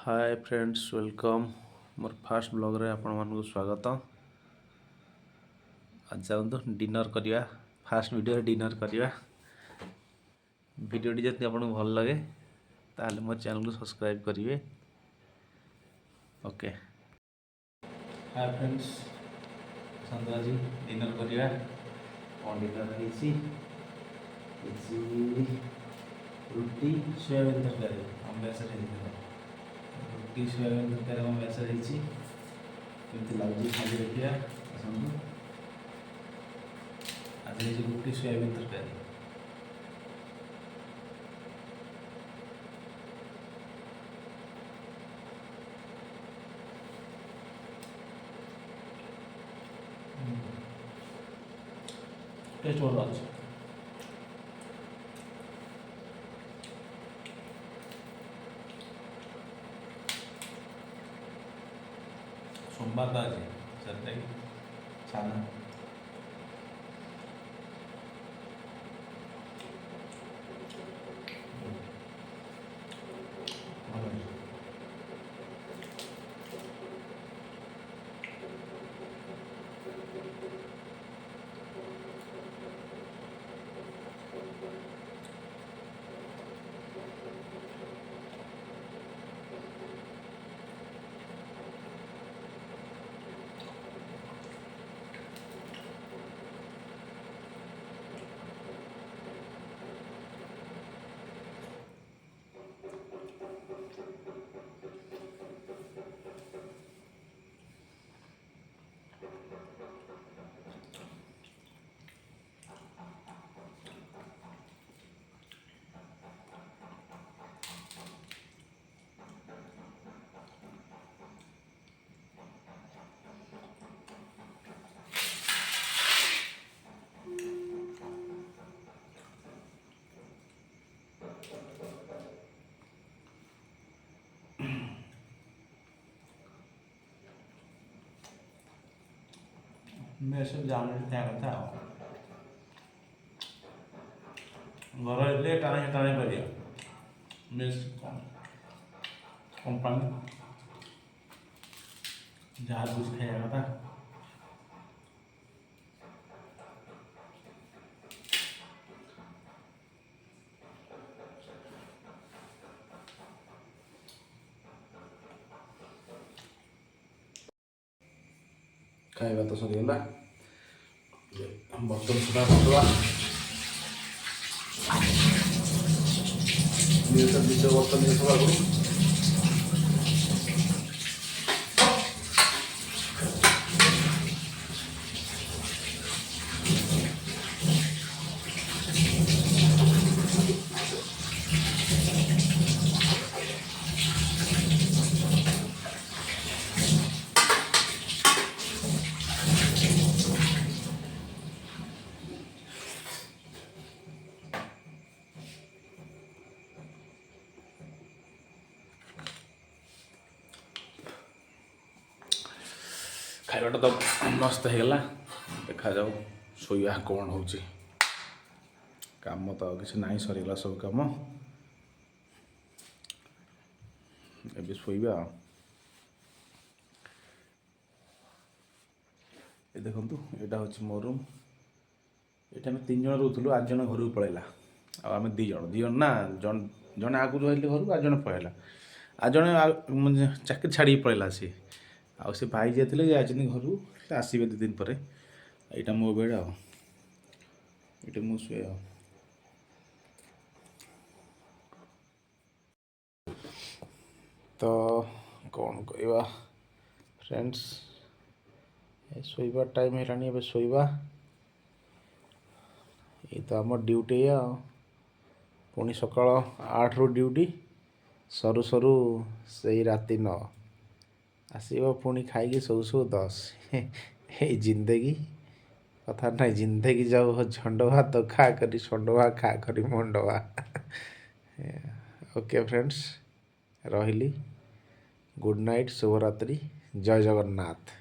Hi friends welcome मोर fast blog रे आपण मानक स्वागत। आज जाऊँ डिनर करिया फास्ट वीडियो डिनर करिया। वीडियोटी जब आपको भल लगे ताले मो चैनल को सब्सक्राइब करिवे। Okay hi friends Sandhya ji dinner करिया। कौन डिनर है रुटी सोयाबीन तरकारी अम्बेस रुटी सोयाबीन तरकारी अम्बेस केमती लगे खाली देखिए। आज रुटी सोयाबीन तरकारी टेस्ट भल अच्छे। सोमवार आज सैटरडे छाना मैं सब जाने क्या करता घर ये टाणे टाणे करिया मिस कंपनी जहाँ कुछ खाया था खाଇବା ତ ସରିଗଲା। ବର୍ତ୍ତମାନ ସୁଧା କରିଦେବା ନିଜ ବର୍ତ୍ତମାନ ନିଜ ସଭା କରୁ। खाइबाटा तो मस्त होगा। देखा जाऊ शोया कौन हो काम तो किसी ना सरीगला सब कम ए शोया। ये देखु यहाँ हूँ मो रूम। ये आम 3 जन रोलु आज जन घर को पलैला आम 2 जन ना जन आगु रही घर आज जन पलैला आज जन चाकरी छाड़ी पलैला सी आ से भाई जाते जाती घर को आसवे 2 दिन पर। यहाँ मो बेड आटे मु शुए तो कौन कह फ्रेंड्स शोवा टाइम है शोवा। ये तो आम ड्यूटी पुणी सका 8 रु ड्यूटी सरू सरू से राति 9 आसो पुणी खाई सौ सौ 10 ये जिंदगी कथा ना जिंदगी जाओ झंडवा तो खा करी षंडवा खा करी मंडवा। ओके फ्रेंड्स रही गुड नाइट शुभरात्रि जय जगन्नाथ।